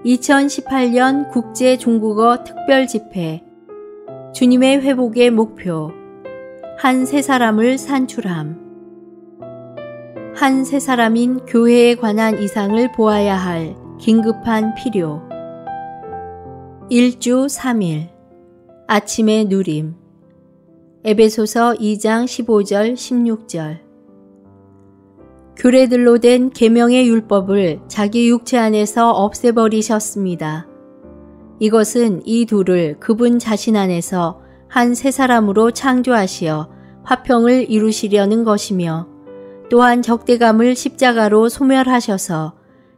2018년 국제 중국어 특별 집회 주님의 회복의 목표 한 세 사람을 산출함. 한 세 사람인 교회에 관한 이상을 보아야 할 긴급한 필요. 1주 3일 아침의 누림. 에베소서 2장 15절 16절. 규례들로 된 계명의 율법을 자기 육체 안에서 없애버리셨습니다. 이것은 이 둘을 그분 자신 안에서 한 세 사람으로 창조하시어 화평을 이루시려는 것이며, 또한 적대감을 십자가로 소멸하셔서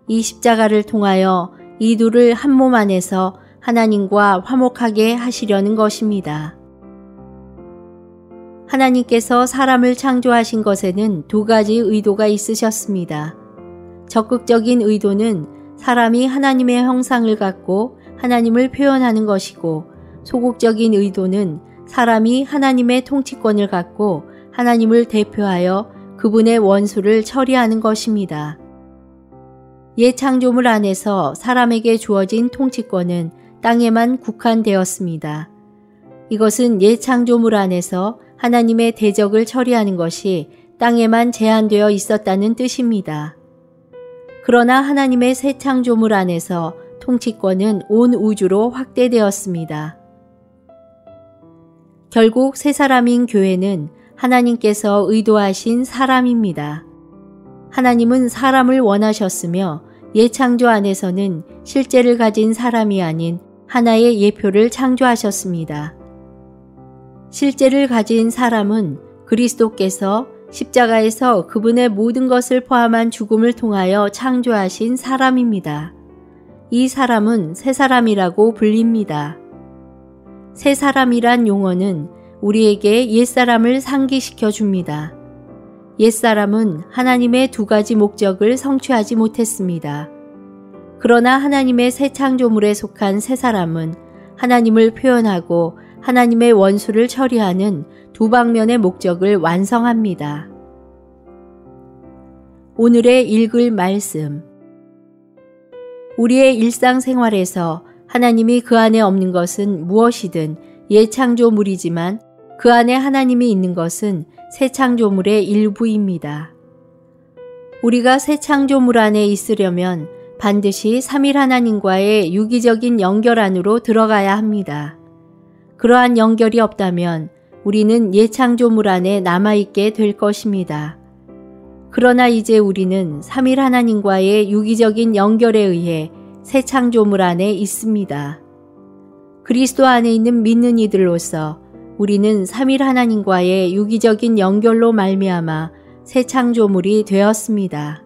이 십자가를 통하여 이 둘을 한 몸 안에서 하나님과 화목하게 하시려는 것입니다. 하나님께서 사람을 창조하신 것에는 두 가지 의도가 있으셨습니다. 적극적인 의도는 사람이 하나님의 형상을 갖고 하나님을 표현하는 것이고, 소극적인 의도는 사람이 하나님의 통치권을 갖고 하나님을 대표하여 그분의 원수를 처리하는 것입니다. 옛 창조물 안에서 사람에게 주어진 통치권은 땅에만 국한되었습니다. 이것은 옛 창조물 안에서 하나님의 대적을 처리하는 것이 땅에만 제한되어 있었다는 뜻입니다. 그러나 하나님의 새 창조물 안에서 통치권은 온 우주로 확대되었습니다. 결국 세 사람인 교회는 하나님께서 의도하신 사람입니다. 하나님은 사람을 원하셨으며 옛 창조 안에서는 실제를 가진 사람이 아닌 하나의 예표를 창조하셨습니다. 실제를 가진 사람은 그리스도께서 십자가에서 그분의 모든 것을 포함한 죽음을 통하여 창조하신 사람입니다. 이 사람은 새 사람이라고 불립니다. 새 사람이란 용어는 우리에게 옛사람을 상기시켜 줍니다. 옛사람은 하나님의 두 가지 목적을 성취하지 못했습니다. 그러나 하나님의 새 창조물에 속한 새 사람은 하나님을 표현하고 하나님의 원수를 처리하는 두 방면의 목적을 완성합니다. 오늘의 읽을 말씀. 우리의 일상생활에서 하나님이 그 안에 없는 것은 무엇이든 옛 창조물이지만 그 안에 하나님이 있는 것은 새 창조물의 일부입니다. 우리가 새 창조물 안에 있으려면 반드시 삼일 하나님과의 유기적인 연결 안으로 들어가야 합니다. 그러한 연결이 없다면 우리는 옛 창조물 안에 남아있게 될 것입니다. 그러나 이제 우리는 삼일 하나님과의 유기적인 연결에 의해 새 창조물 안에 있습니다. 그리스도 안에 있는 믿는 이들로서 우리는 삼일 하나님과의 유기적인 연결로 말미암아 새 창조물이 되었습니다.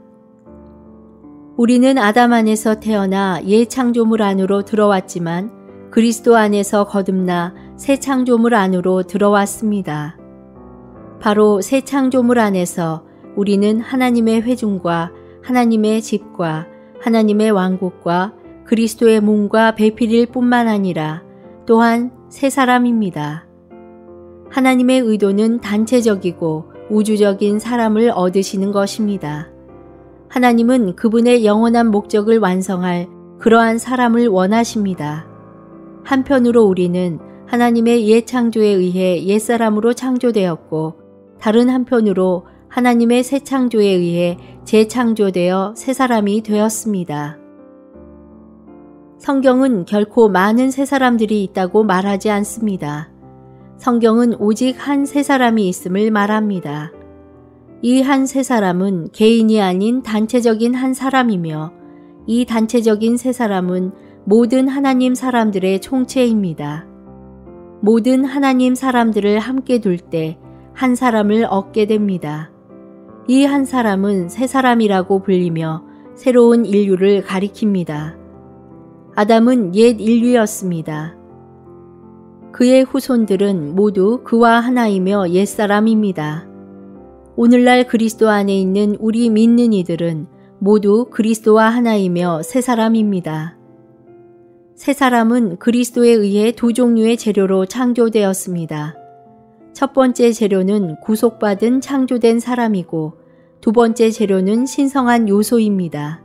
우리는 아담 안에서 태어나 옛 창조물 안으로 들어왔지만 그리스도 안에서 거듭나 새 창조물 안으로 들어왔습니다. 바로 새 창조물 안에서 우리는 하나님의 회중과 하나님의 집과 하나님의 왕국과 그리스도의 몸과 배필일 뿐만 아니라 또한 새 사람입니다. 하나님의 의도는 단체적이고 우주적인 사람을 얻으시는 것입니다. 하나님은 그분의 영원한 목적을 완성할 그러한 사람을 원하십니다. 한편으로 우리는 하나님의 옛 창조에 의해 옛사람으로 창조되었고, 다른 한편으로 하나님의 새 창조에 의해 재창조되어 새 사람이 되었습니다. 성경은 결코 많은 새 사람들이 있다고 말하지 않습니다. 성경은 오직 한 새 사람이 있음을 말합니다. 이 한 새 사람은 개인이 아닌 단체적인 한 사람이며, 이 단체적인 새 사람은 모든 하나님 사람들의 총체입니다. 모든 하나님 사람들을 함께 둘 때 한 사람을 얻게 됩니다. 이 한 사람은 새 사람이라고 불리며 새로운 인류를 가리킵니다. 아담은 옛 인류였습니다. 그의 후손들은 모두 그와 하나이며 옛사람입니다. 오늘날 그리스도 안에 있는 우리 믿는 이들은 모두 그리스도와 하나이며 새 사람입니다. 새 사람은 그리스도에 의해 두 종류의 재료로 창조되었습니다. 첫 번째 재료는 구속받은 창조된 사람이고, 두 번째 재료는 신성한 요소입니다.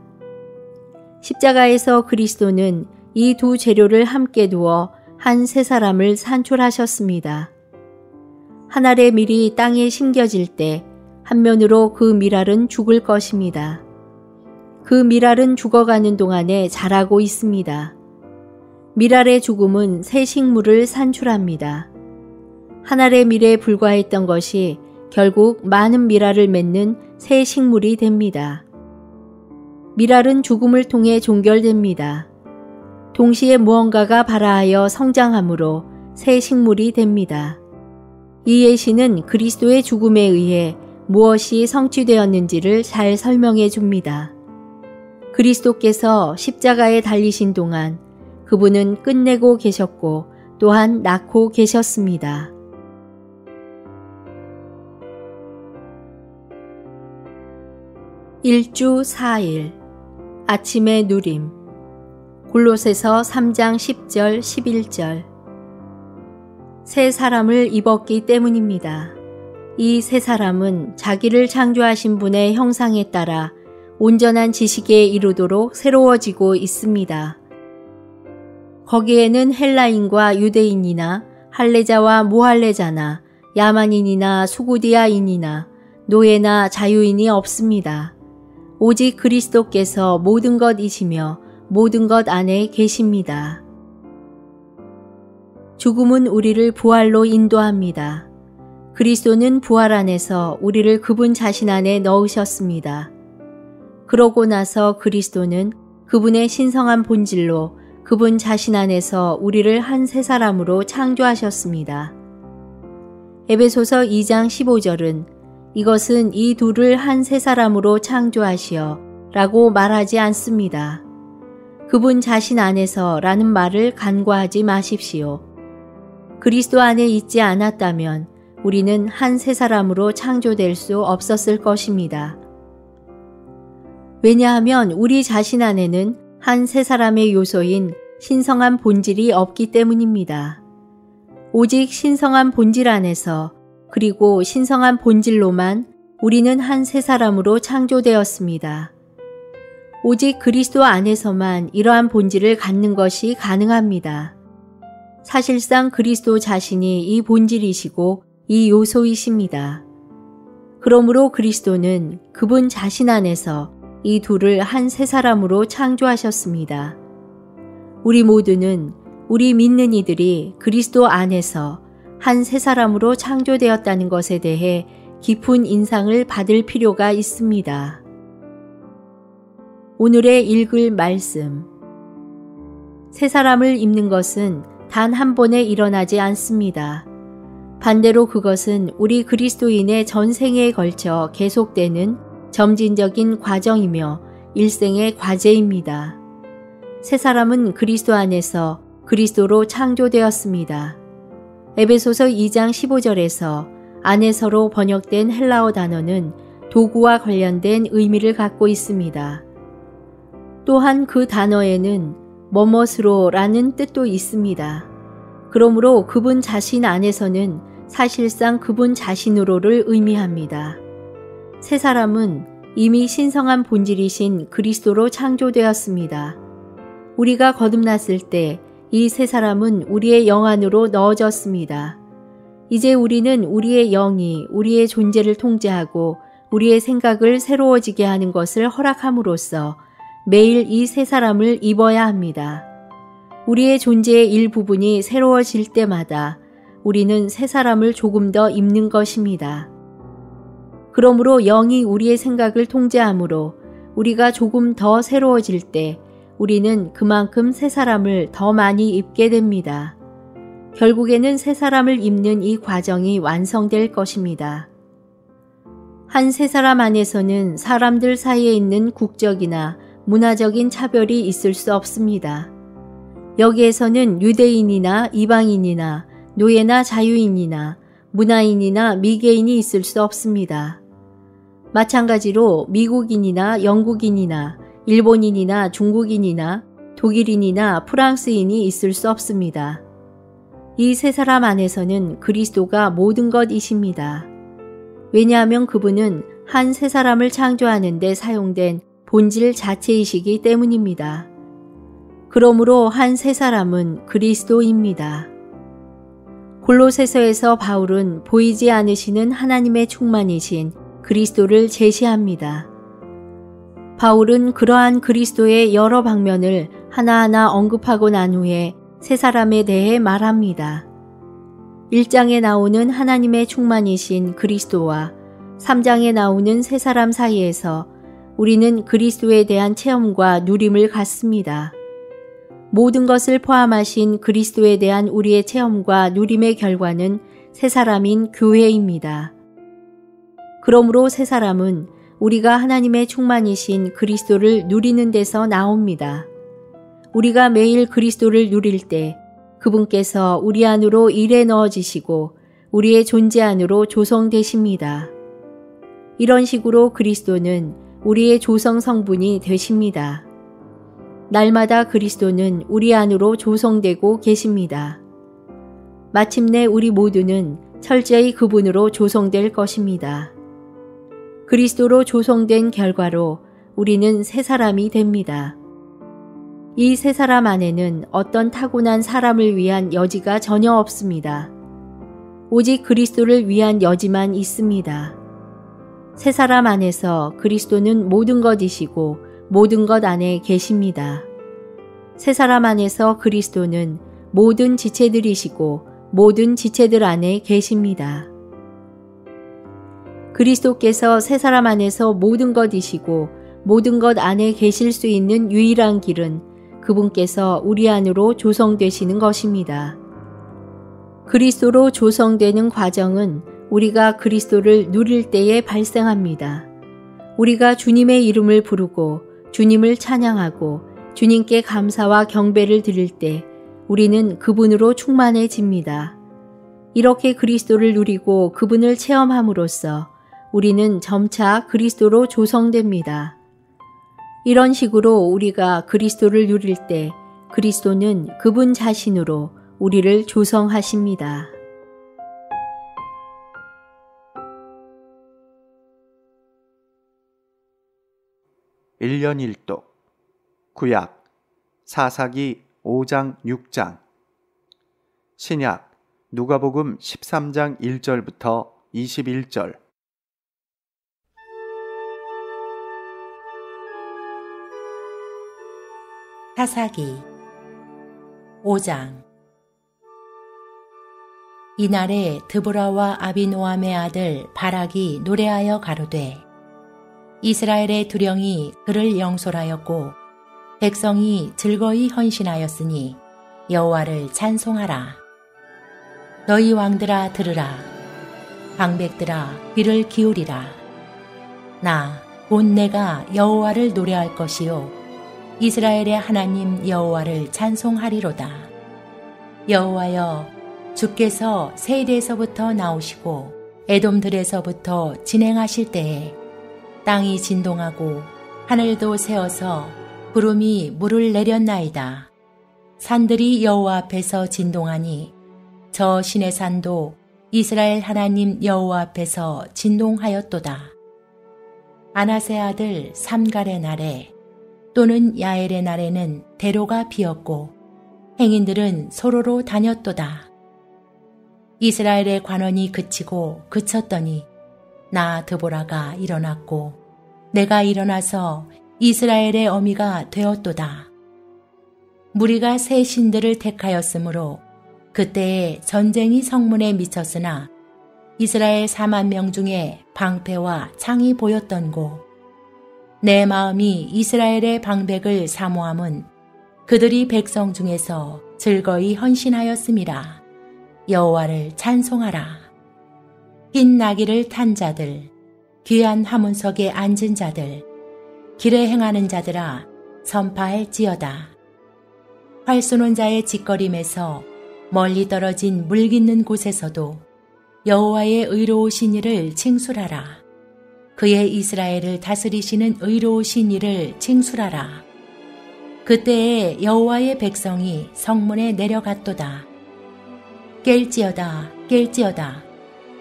십자가에서 그리스도는 이 두 재료를 함께 두어 한 새 사람을 산출하셨습니다. 한 알의 밀이 땅에 심겨질 때 한면으로 그 밀알은 죽을 것입니다. 그 밀알은 죽어가는 동안에 자라고 있습니다. 밀알의 죽음은 새 식물을 산출합니다. 한 알의 밀에 불과했던 것이 결국 많은 밀알을 맺는 새 식물이 됩니다. 밀알은 죽음을 통해 종결됩니다. 동시에 무언가가 발아하여 성장함으로 새 식물이 됩니다. 이 예시는 그리스도의 죽음에 의해 무엇이 성취되었는지를 잘 설명해 줍니다. 그리스도께서 십자가에 달리신 동안 그분은 끝내고 계셨고 또한 낳고 계셨습니다. 일주 4일 아침의 누림 골로새서 3장 10절 11절 새 사람을 입었기 때문입니다. 이 새 사람은 자기를 창조하신 분의 형상에 따라 온전한 지식에 이르도록 새로워지고 있습니다. 거기에는 헬라인과 유대인이나 할례자와 무할례자나 야만인이나 수구디아인이나 노예나 자유인이 없습니다. 오직 그리스도께서 모든 것이시며 모든 것 안에 계십니다. 죽음은 우리를 부활로 인도합니다. 그리스도는 부활 안에서 우리를 그분 자신 안에 넣으셨습니다. 그러고 나서 그리스도는 그분의 신성한 본질로 그분 자신 안에서 우리를 한 새 사람으로 창조하셨습니다. 에베소서 2장 15절은 이것은 이 둘을 한 새 사람으로 창조하시어 라고 말하지 않습니다. 그분 자신 안에서 라는 말을 간과하지 마십시오. 그리스도 안에 있지 않았다면 우리는 한 새 사람으로 창조될 수 없었을 것입니다. 왜냐하면 우리 자신 안에는 한 새 사람의 요소인 신성한 본질이 없기 때문입니다. 오직 신성한 본질 안에서 그리고 신성한 본질로만 우리는 한 새 사람으로 창조되었습니다. 오직 그리스도 안에서만 이러한 본질을 갖는 것이 가능합니다. 사실상 그리스도 자신이 이 본질이시고 이 요소이십니다. 그러므로 그리스도는 그분 자신 안에서 이 둘을 한 새 사람으로 창조하셨습니다. 우리 모두는 우리 믿는 이들이 그리스도 안에서 한 새 사람으로 창조되었다는 것에 대해 깊은 인상을 받을 필요가 있습니다. 오늘의 읽을 말씀. 새 사람을 입는 것은 단 한 번에 일어나지 않습니다. 반대로 그것은 우리 그리스도인의 전생에 걸쳐 계속되는 점진적인 과정이며 일생의 과제입니다. 새 사람은 그리스도 안에서 그리스도로 창조되었습니다. 에베소서 2장 15절에서 안에서로 번역된 헬라어 단어는 도구와 관련된 의미를 갖고 있습니다. 또한 그 단어에는 뭐뭇으로 라는 뜻도 있습니다. 그러므로 그분 자신 안에서는 사실상 그분 자신으로를 의미합니다. 새 사람은 이미 신성한 본질이신 그리스도로 창조되었습니다. 우리가 거듭났을 때 이 새 사람은 우리의 영 안으로 넣어졌습니다. 이제 우리는 우리의 영이 우리의 존재를 통제하고 우리의 생각을 새로워지게 하는 것을 허락함으로써 매일 이 새 사람을 입어야 합니다. 우리의 존재의 일부분이 새로워질 때마다 우리는 새 사람을 조금 더 입는 것입니다. 그러므로 영이 우리의 생각을 통제하므로 우리가 조금 더 새로워질 때 우리는 그만큼 새 사람을 더 많이 입게 됩니다. 결국에는 새 사람을 입는 이 과정이 완성될 것입니다. 한 새 사람 안에서는 사람들 사이에 있는 국적이나 문화적인 차별이 있을 수 없습니다. 여기에서는 유대인이나 이방인이나 노예나 자유인이나 문화인이나 미개인이 있을 수 없습니다. 마찬가지로 미국인이나 영국인이나 일본인이나 중국인이나 독일인이나 프랑스인이 있을 수 없습니다. 이 세 사람 안에서는 그리스도가 모든 것이십니다. 왜냐하면 그분은 한 세 사람을 창조하는 데 사용된 본질 자체이시기 때문입니다. 그러므로 한 새 사람은 그리스도입니다. 골로새서에서 바울은 보이지 않으시는 하나님의 충만이신 그리스도를 제시합니다. 바울은 그러한 그리스도의 여러 방면을 하나하나 언급하고 난 후에 새 사람에 대해 말합니다. 1장에 나오는 하나님의 충만이신 그리스도와 3장에 나오는 새 사람 사이에서 우리는 그리스도에 대한 체험과 누림을 갖습니다. 모든 것을 포함하신 그리스도에 대한 우리의 체험과 누림의 결과는 새 사람인 교회입니다. 그러므로 새 사람은 우리가 하나님의 충만이신 그리스도를 누리는 데서 나옵니다. 우리가 매일 그리스도를 누릴 때 그분께서 우리 안으로 일에 넣어지시고 우리의 존재 안으로 조성되십니다. 이런 식으로 그리스도는 우리의 조성 성분이 되십니다. 날마다 그리스도는 우리 안으로 조성되고 계십니다. 마침내 우리 모두는 철저히 그분으로 조성될 것입니다. 그리스도로 조성된 결과로 우리는 새 사람이 됩니다. 이 새 사람 안에는 어떤 타고난 사람을 위한 여지가 전혀 없습니다. 오직 그리스도를 위한 여지만 있습니다. 새 사람 안에서 그리스도는 모든 것이시고 모든 것 안에 계십니다. 새 사람 안에서 그리스도는 모든 지체들이시고 모든 지체들 안에 계십니다. 그리스도께서 새 사람 안에서 모든 것이시고 모든 것 안에 계실 수 있는 유일한 길은 그분께서 우리 안으로 조성되시는 것입니다. 그리스도로 조성되는 과정은 우리가 그리스도를 누릴 때에 발생합니다. 우리가 주님의 이름을 부르고 주님을 찬양하고 주님께 감사와 경배를 드릴 때 우리는 그분으로 충만해집니다. 이렇게 그리스도를 누리고 그분을 체험함으로써 우리는 점차 그리스도로 조성됩니다. 이런 식으로 우리가 그리스도를 누릴 때 그리스도는 그분 자신으로 우리를 조성하십니다. 일년 일독 구약 사사기 5장 6장 신약 누가복음 13장 1절부터 21절 사사기 5장 이날에 드보라와 아비노함의 아들 바락이 노래하여 가로되 이스라엘의 두령이 그를 영솔하였고 백성이 즐거이 헌신하였으니 여호와를 찬송하라. 너희 왕들아 들으라. 방백들아 귀를 기울이라. 나 곧 내가 여호와를 노래할 것이요 이스라엘의 하나님 여호와를 찬송하리로다. 여호와여 주께서 세일에서부터 나오시고 에돔들에서부터 진행하실 때에 땅이 진동하고 하늘도 새어서 구름이 물을 내렸나이다. 산들이 여호와 앞에서 진동하니 저 신의 산도 이스라엘 하나님 여호와 앞에서 진동하였도다. 아나세 아들 삼갈의 날에 또는 야엘의 날에는 대로가 비었고 행인들은 소로로 다녔도다. 이스라엘의 관원이 그치고 그쳤더니 나 드보라가 일어났고 내가 일어나서 이스라엘의 어미가 되었도다. 무리가 새 신들을 택하였으므로 그때에 전쟁이 성문에 미쳤으나 이스라엘 4만 명 중에 방패와 창이 보였던고 내 마음이 이스라엘의 방백을 사모함은 그들이 백성 중에서 즐거이 헌신하였음이라. 여호와를 찬송하라. 흰 나귀를 탄 자들, 귀한 화문석에 앉은 자들, 길에 행하는 자들아 선파할지어다. 활 쏘는 자의 짓거림에서 멀리 떨어진 물 깃는 곳에서도 여호와의 의로우신 이를 칭술하라. 그의 이스라엘을 다스리시는 의로우신 이를 칭술하라. 그때에 여호와의 백성이 성문에 내려갔도다. 깰지어다 깰지어다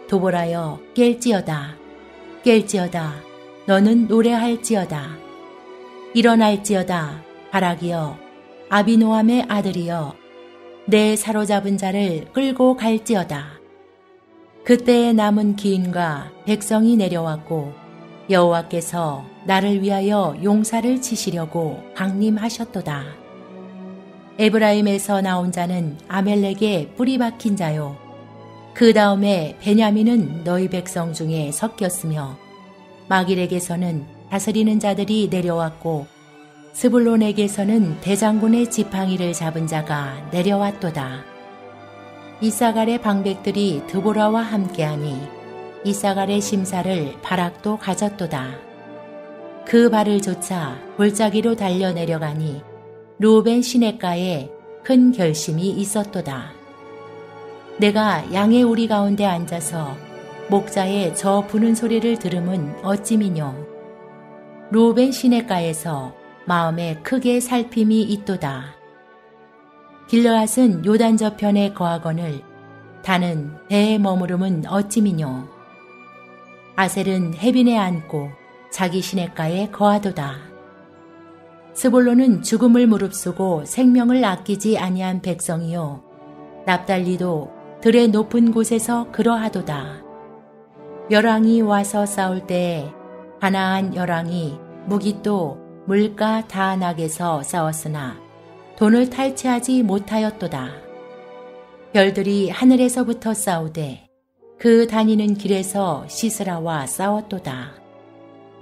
도보라여 깰지어다 깰지어다 너는 노래할지어다. 일어날지어다. 바락이여, 아비노함의 아들이여, 내 사로잡은 자를 끌고 갈지어다. 그때에 남은 기인과 백성이 내려왔고 여호와께서 나를 위하여 용사를 치시려고 강림하셨도다. 에브라임에서 나온 자는 아멜렉에 뿌리 박힌 자요. 그 다음에 베냐민은 너희 백성 중에 섞였으며 마길에게서는 다스리는 자들이 내려왔고 스불론에게서는 대장군의 지팡이를 잡은 자가 내려왔도다. 이사갈의 방백들이 드보라와 함께하니 이사갈의 심사를 바락도 가졌도다. 그 발을 좇아 골짜기로 달려 내려가니 루벤 시냇가에 큰 결심이 있었도다. 내가 양의 우리 가운데 앉아서 목자의 저 부는 소리를 들음은 어찌미뇨. 루벤 시냇가에서 마음에 크게 살핌이 있도다. 길르앗은 요단 저편에 거하거늘 다는 배에 머무름은 어찌미뇨. 아셀은 해빈에 앉고 자기 시냇가에 거하도다. 스볼론은 죽음을 무릅쓰고 생명을 아끼지 아니한 백성이요. 납달리도 들의 높은 곳에서 그러하도다. 열왕이 와서 싸울 때에 가나안 열왕이 무깃도 물가 다낙에서 싸웠으나 돈을 탈취하지 못하였도다. 별들이 하늘에서부터 싸우되 그 다니는 길에서 시스라와 싸웠도다.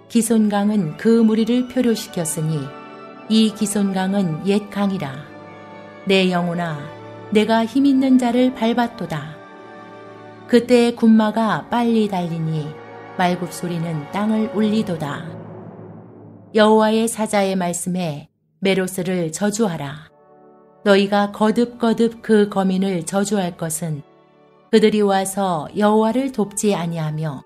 기손강은 그 무리를 표류시켰으니 이 기손강은 옛 강이라. 내 영혼아, 내가 힘있는 자를 밟았도다. 그때 군마가 빨리 달리니 말굽소리는 땅을 울리도다. 여호와의 사자의 말씀에 메로스를 저주하라. 너희가 거듭거듭 그 거민을 저주할 것은 그들이 와서 여호와를 돕지 아니하며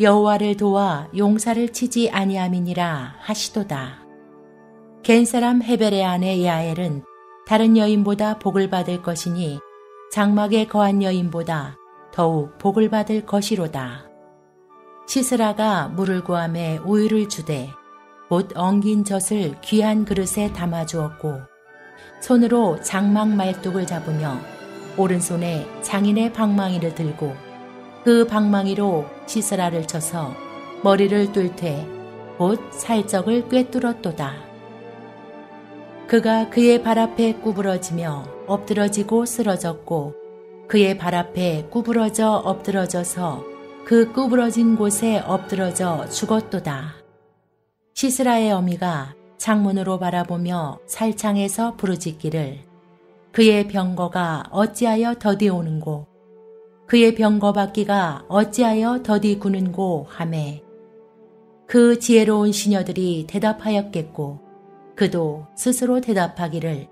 여호와를 도와 용사를 치지 아니함이니라 하시도다. 겐사람 헤벨의 아내 야엘은 다른 여인보다 복을 받을 것이니 장막에 거한 여인보다 더욱 복을 받을 것이로다. 시스라가 물을 구함에 우유를 주되 곧 엉긴 젖을 귀한 그릇에 담아주었고 손으로 장막 말뚝을 잡으며 오른손에 장인의 방망이를 들고 그 방망이로 시스라를 쳐서 머리를 뚫되 곧 살적을 꿰뚫었도다. 그가 그의 발 앞에 구부러지며 엎드러지고 쓰러졌고 그의 발 앞에 구부러져 엎드러져서 그 구부러진 곳에 엎드러져 죽었도다. 시스라의 어미가 창문으로 바라보며 살창에서 부르짖기를 그의 병거가 어찌하여 더디 오는고 그의 병거 바퀴가 어찌하여 더디 구는고 하매 그 지혜로운 시녀들이 대답하였겠고 그도 스스로 대답하기를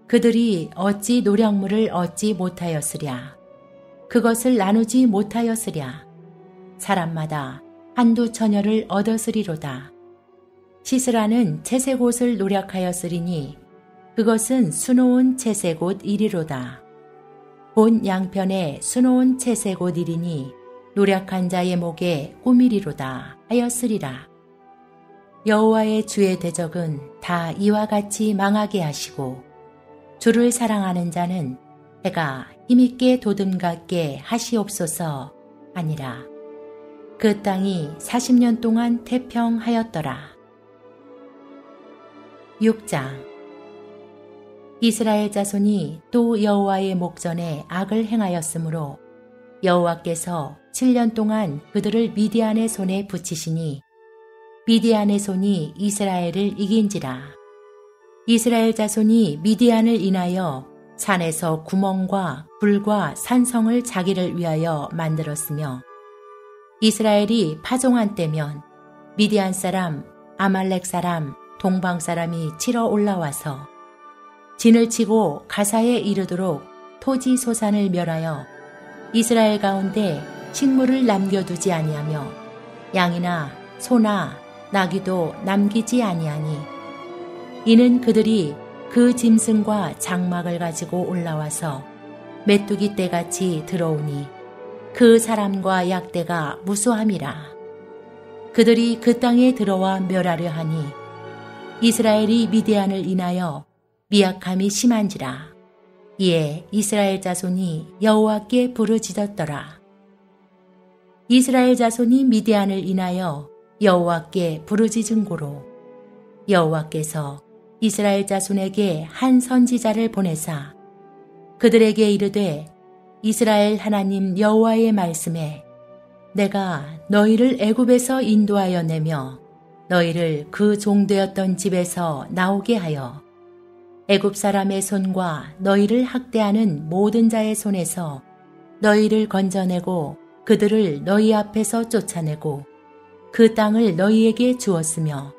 그들이 어찌 노량물을 얻지 못하였으랴. 그것을 나누지 못하였으랴. 사람마다 한두 처녀를 얻었으리로다. 시스라는 채색 옷을 노력하였으리니 그것은 수놓은 채색 옷 이리로다. 본 양편에 수놓은 채색 옷 이리니 노력한 자의 목에 꾸미리로다 하였으리라. 여호와의 주의 대적은 다 이와 같이 망하게 하시고 주를 사랑하는 자는 해가 힘있게 도듬같게 하시옵소서 아니라. 그 땅이 40년 동안 태평하였더라. 6장. 이스라엘 자손이 또 여호와의 목전에 악을 행하였으므로 여호와께서 7년 동안 그들을 미디안의 손에 붙이시니 미디안의 손이 이스라엘을 이긴지라. 이스라엘 자손이 미디안을 인하여 산에서 구멍과 굴과 산성을 자기를 위하여 만들었으며 이스라엘이 파종한 때면 미디안 사람, 아말렉 사람, 동방 사람이 치러 올라와서 진을 치고 가사에 이르도록 토지 소산을 멸하여 이스라엘 가운데 식물을 남겨두지 아니하며 양이나 소나 나귀도 남기지 아니하니 이는 그들이 그 짐승과 장막을 가지고 올라와서 메뚜기 떼같이 들어오니 그 사람과 약대가 무수함이라. 그들이 그 땅에 들어와 멸하려 하니 이스라엘이 미디안을 인하여 미약함이 심한지라. 이에 이스라엘 자손이 여호와께 부르짖었더라. 이스라엘 자손이 미디안을 인하여 여호와께 부르짖은 고로 여호와께서 이스라엘 자손에게 한 선지자를 보내사 그들에게 이르되 이스라엘 하나님 여호와의 말씀에 내가 너희를 애굽에서 인도하여 내며 너희를 그 종되었던 집에서 나오게 하여 애굽 사람의 손과 너희를 학대하는 모든 자의 손에서 너희를 건져내고 그들을 너희 앞에서 쫓아내고 그 땅을 너희에게 주었으며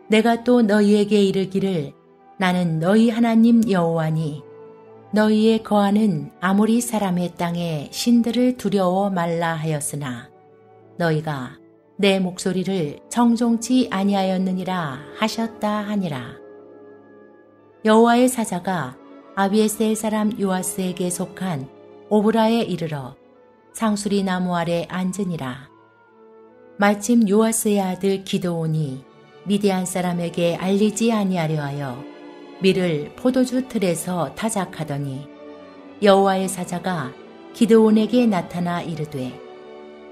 내가 또 너희에게 이르기를 나는 너희 하나님 여호와니 너희의 거하는 아모리 사람의 땅에 신들을 두려워 말라 하였으나 너희가 내 목소리를 청종치 아니하였느니라 하셨다 하니라. 여호와의 사자가 아비에셀 사람 요아스에게 속한 오브라에 이르러 상수리 나무 아래 앉으니라. 마침 요아스의 아들 기드온이 미디안 사람에게 알리지 아니하려 하여 밀을 포도주 틀에서 타작하더니 여호와의 사자가 기드온에게 나타나 이르되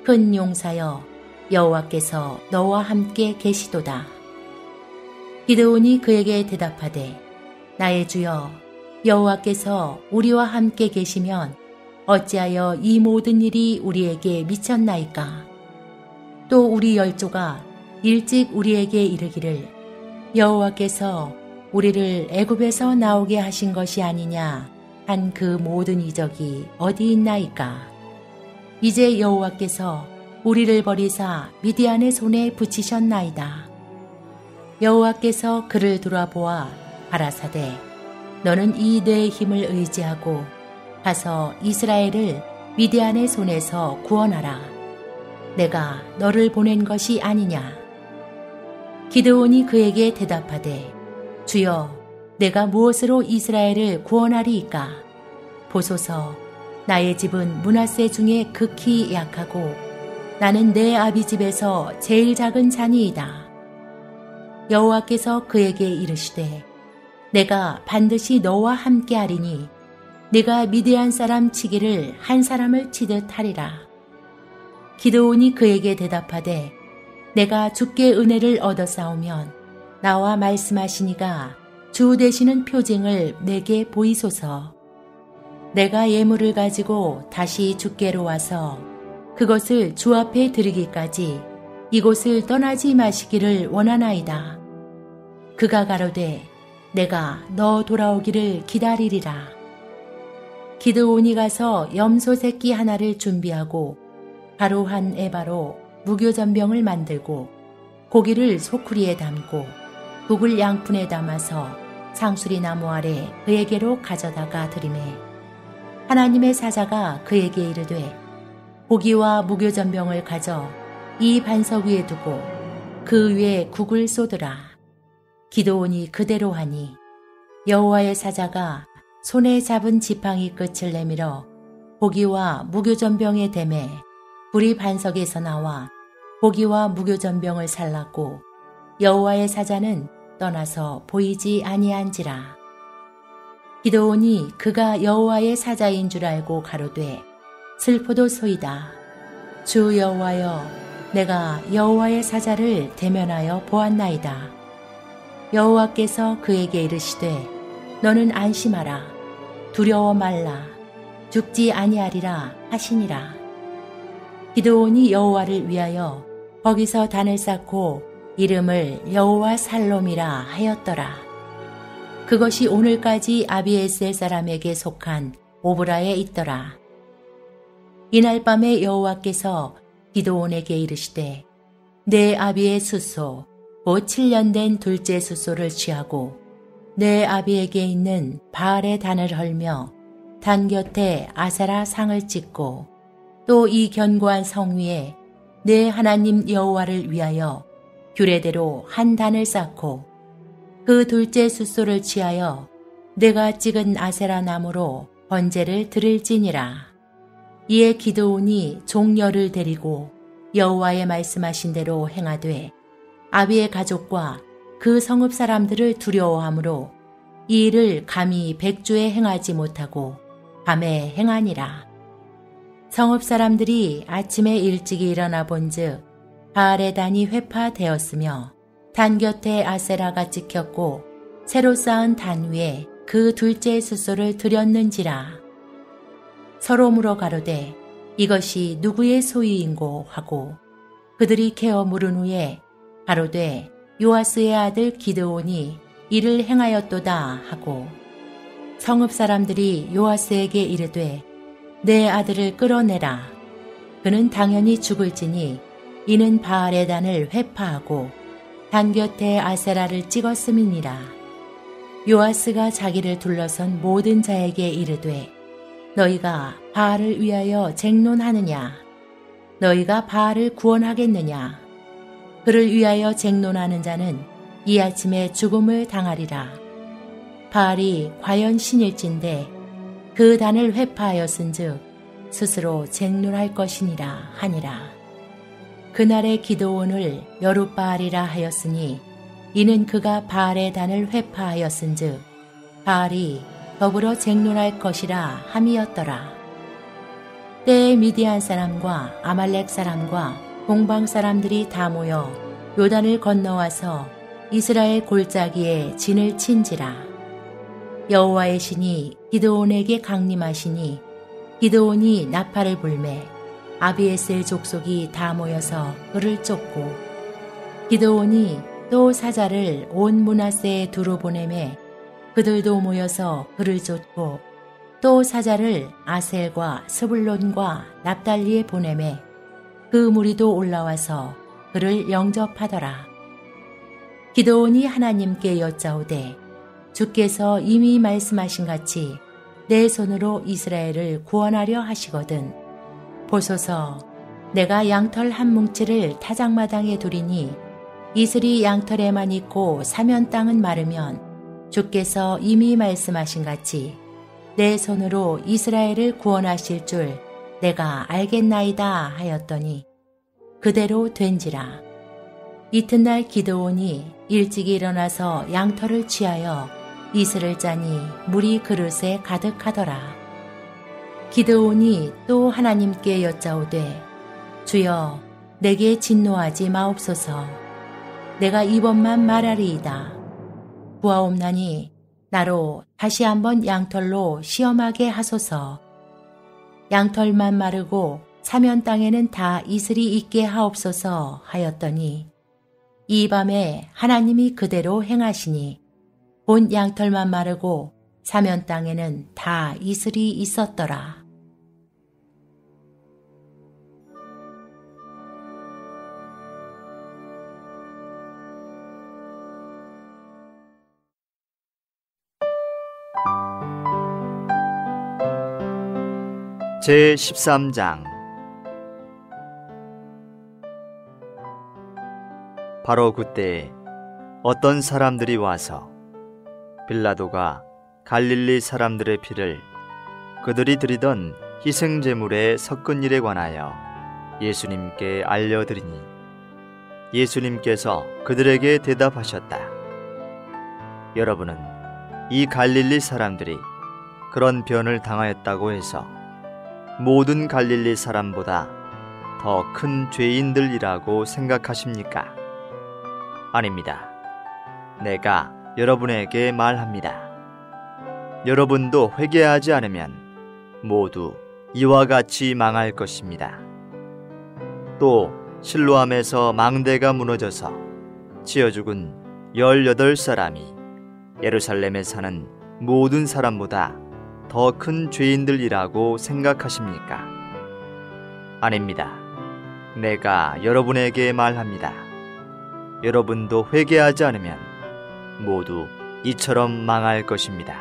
큰 용사여 여호와께서 너와 함께 계시도다. 기드온이 그에게 대답하되 나의 주여 여호와께서 우리와 함께 계시면 어찌하여 이 모든 일이 우리에게 미쳤나이까. 또 우리 열조가 일찍 우리에게 이르기를 여호와께서 우리를 애굽에서 나오게 하신 것이 아니냐 한 그 모든 이적이 어디 있나이까. 이제 여호와께서 우리를 버리사 미디안의 손에 붙이셨나이다. 여호와께서 그를 돌아보아 가라사대 너는 이 내 힘을 의지하고 가서 이스라엘을 미디안의 손에서 구원하라. 내가 너를 보낸 것이 아니냐. 기드온이 그에게 대답하되 주여 내가 무엇으로 이스라엘을 구원하리이까. 보소서 나의 집은 므낫세 중에 극히 약하고 나는 내 아비 집에서 제일 작은 자니이다. 여호와께서 그에게 이르시되 내가 반드시 너와 함께하리니 네가 미디안 사람 치기를 한 사람을 치듯 하리라. 기드온이 그에게 대답하되 내가 주께 은혜를 얻어싸우면 나와 말씀하시니가 주 되시는 표징을 내게 보이소서. 내가 예물을 가지고 다시 주께로 와서 그것을 주 앞에 드리기까지 이곳을 떠나지 마시기를 원하나이다. 그가 가로되 내가 너 돌아오기를 기다리리라. 기드온이 가서 염소 새끼 하나를 준비하고 가루 한 에바로 무교전병을 만들고 고기를 소쿠리에 담고 북을 양푼에 담아서 상수리 나무 아래 그에게로 가져다가 드리매 하나님의 사자가 그에게 이르되 고기와 무교전병을 가져 이 반석 위에 두고 그 위에 국을 쏟으라. 기드온이 그대로 하니 여호와의 사자가 손에 잡은 지팡이 끝을 내밀어 고기와 무교전병에 대매 불이 반석에서 나와 고기와 무교전병을 살랐고 여호와의 사자는 떠나서 보이지 아니한지라. 기드온이 그가 여호와의 사자인 줄 알고 가로되 슬프도소이다. 주 여호와여 내가 여호와의 사자를 대면하여 보았나이다. 여호와께서 그에게 이르시되 너는 안심하라. 두려워 말라. 죽지 아니하리라 하시니라. 기드온이 여호와를 위하여 거기서 단을 쌓고 이름을 여호와 살롬이라 하였더라. 그것이 오늘까지 아비에셀 사람에게 속한 오브라에 있더라. 이날 밤에 여호와께서 기드온에게 이르시되 내 아비의 숫소 곧 7년 된 둘째 숫소를 취하고 내 아비에게 있는 바알의 단을 헐며 단 곁에 아세라 상을 찍고 또 이 견고한 성 위에 내 하나님 여호와를 위하여 규례대로 한 단을 쌓고 그 둘째 숫소를 취하여 내가 찍은 아세라 나무로 번제를 드릴지니라. 이에 기드온이 종려를 데리고 여호와의 말씀하신 대로 행하되 아비의 가족과 그 성읍 사람들을 두려워하므로 이 일을 감히 백주에 행하지 못하고 밤에 행하니라. 성읍 사람들이 아침에 일찍이 일어나 본즉 바알의 단이 회파되었으며 단 곁에 아세라가 찍혔고 새로 쌓은 단 위에 그 둘째 숫소를 들였는지라. 서로 물어 가로되 이것이 누구의 소유인고 하고 그들이 캐어 물은 후에 가로되 요아스의 아들 기드온이 이를 행하였도다 하고 성읍 사람들이 요아스에게 이르되 내 아들을 끌어내라. 그는 당연히 죽을지니 이는 바알의 단을 회파하고 단 곁에 아세라를 찍었음이니라. 요아스가 자기를 둘러선 모든 자에게 이르되 너희가 바알을 위하여 쟁론하느냐? 너희가 바알을 구원하겠느냐? 그를 위하여 쟁론하는 자는 이 아침에 죽음을 당하리라. 바알이 과연 신일진데 그 단을 회파하였은즉 스스로 쟁론할 것이니라 하니라. 그날의 기드온을 여룻바알이라 하였으니 이는 그가 바알의 단을 회파하였은즉 바알이 더불어 쟁론할 것이라 함이었더라. 때에 미디안 사람과 아말렉 사람과 동방 사람들이 다 모여 요단을 건너와서 이스라엘 골짜기에 진을 친지라. 여호와의 신이 기드온에게 강림하시니 기드온이 나팔을 불매 아비에스의 족속이 다 모여서 그를 쫓고 기드온이 또 사자를 온 므낫세에 두루 보내매 그들도 모여서 그를 쫓고 또 사자를 아셀과 스불론과 납달리에 보내매 그 무리도 올라와서 그를 영접하더라. 기드온이 하나님께 여짜오되 주께서 이미 말씀하신 같이 내 손으로 이스라엘을 구원하려 하시거든 보소서 내가 양털 한 뭉치를 타작마당에 두리니 이슬이 양털에만 있고 사면 땅은 마르면 주께서 이미 말씀하신 같이 내 손으로 이스라엘을 구원하실 줄 내가 알겠나이다 하였더니 그대로 된지라. 이튿날 기드온이 일찍이 일어나서 양털을 취하여 이슬을 짜니 물이 그릇에 가득하더라. 기드온이 또 하나님께 여짜오되 주여 내게 진노하지 마옵소서. 내가 이번만 말하리이다. 구하옵나니 나로 다시 한번 양털로 시험하게 하소서. 양털만 마르고 사면 땅에는 다 이슬이 있게 하옵소서 하였더니 이 밤에 하나님이 그대로 행하시니 본 양털만 마르고 사면 땅에는 다 이슬이 있었더라. 제13장 바로 그때에 어떤 사람들이 와서 빌라도가 갈릴리 사람들의 피를 그들이 드리던 희생제물에 섞은 일에 관하여 예수님께 알려드리니 예수님께서 그들에게 대답하셨다. 여러분은 이 갈릴리 사람들이 그런 변을 당하였다고 해서 모든 갈릴리 사람보다 더 큰 죄인들이라고 생각하십니까? 아닙니다. 내가 여러분에게 말합니다. 여러분도 회개하지 않으면 모두 이와 같이 망할 것입니다. 또 실로암에서 망대가 무너져서 치어 죽은 18사람이 예루살렘에 사는 모든 사람보다 더 큰 죄인들이라고 생각하십니까? 아닙니다. 내가 여러분에게 말합니다. 여러분도 회개하지 않으면 모두 이처럼 망할 것입니다.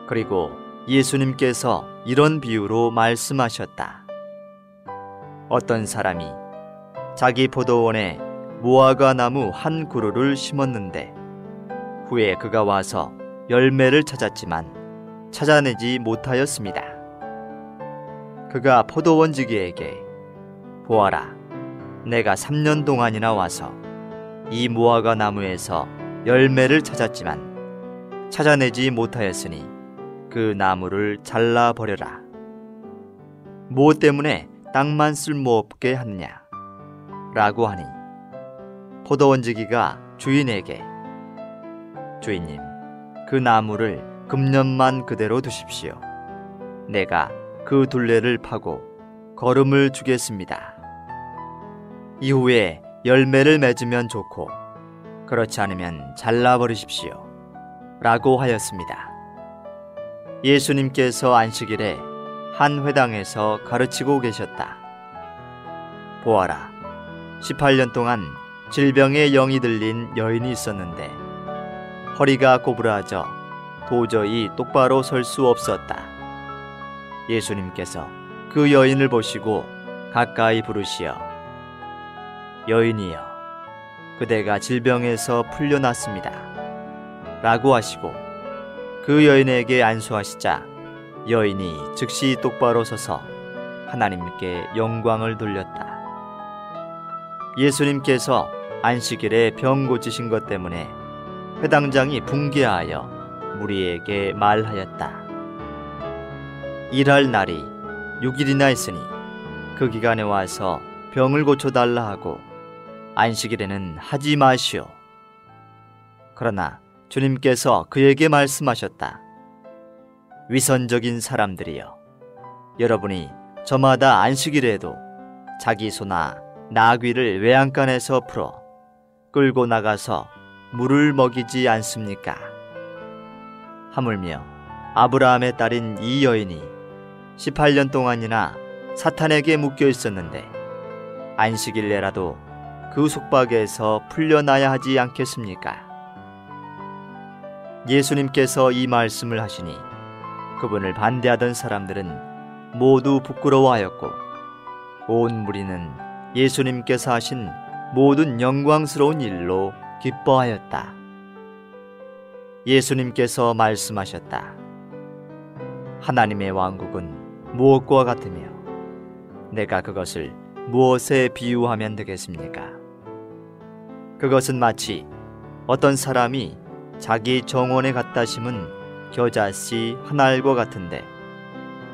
그리고 예수님께서 이런 비유로 말씀하셨다. 어떤 사람이 자기 포도원에 무화과 나무 한 그루를 심었는데 후에 그가 와서 열매를 찾았지만 찾아내지 못하였습니다. 그가 포도원지기에게 보아라, 내가 3년 동안이나 와서 이 무화과 나무에서 열매를 찾았지만 찾아내지 못하였으니 그 나무를 잘라 버려라. 무엇 때문에 땅만 쓸모없게 하느냐? 라고 하니 포도원지기가 주인에게 주인님, 그 나무를 금년만 그대로 두십시오. 내가 그 둘레를 파고 거름을 주겠습니다. 이후에 열매를 맺으면 좋고 그렇지 않으면 잘라버리십시오. 라고 하였습니다. 예수님께서 안식일에 한 회당에서 가르치고 계셨다. 보아라, 18년 동안 질병의 영이 들린 여인이 있었는데 허리가 고부라져 도저히 똑바로 설 수 없었다. 예수님께서 그 여인을 보시고 가까이 부르시어 여인이여, 그대가 질병에서 풀려났습니다. 라고 하시고 그 여인에게 안수하시자 여인이 즉시 똑바로 서서 하나님께 영광을 돌렸다. 예수님께서 안식일에 병 고치신 것 때문에 회당장이 붕괴하여 무리에게 말하였다. 일할 날이 6일이나 있으니 그 기간에 와서 병을 고쳐달라 하고 안식일에는 하지 마시오. 그러나 주님께서 그에게 말씀하셨다. 위선적인 사람들이여, 여러분이 저마다 안식일에도 자기 소나 나귀를 외양간에서 풀어 끌고 나가서 물을 먹이지 않습니까? 하물며 아브라함의 딸인 이 여인이 18년 동안이나 사탄에게 묶여 있었는데 안식일내라도 그 속박에서 풀려나야 하지 않겠습니까? 예수님께서 이 말씀을 하시니 그분을 반대하던 사람들은 모두 부끄러워하였고 온 무리는 예수님께서 하신 모든 영광스러운 일로 기뻐하였다. 예수님께서 말씀하셨다. 하나님의 왕국은 무엇과 같으며 내가 그것을 무엇에 비유하면 되겠습니까? 그것은 마치 어떤 사람이 자기 정원에 갖다 심은 겨자씨 한 알과 같은데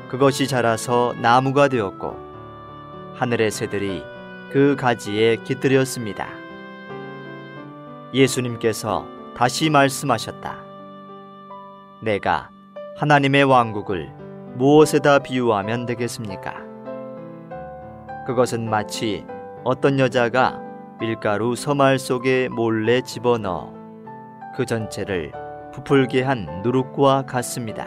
그것이 자라서 나무가 되었고 하늘의 새들이 그 가지에 깃들였습니다. 예수님께서 다시 말씀하셨다. 내가 하나님의 왕국을 무엇에다 비유하면 되겠습니까? 그것은 마치 어떤 여자가 밀가루 서말 속에 몰래 집어넣어 그 전체를 부풀게 한 누룩과 같습니다.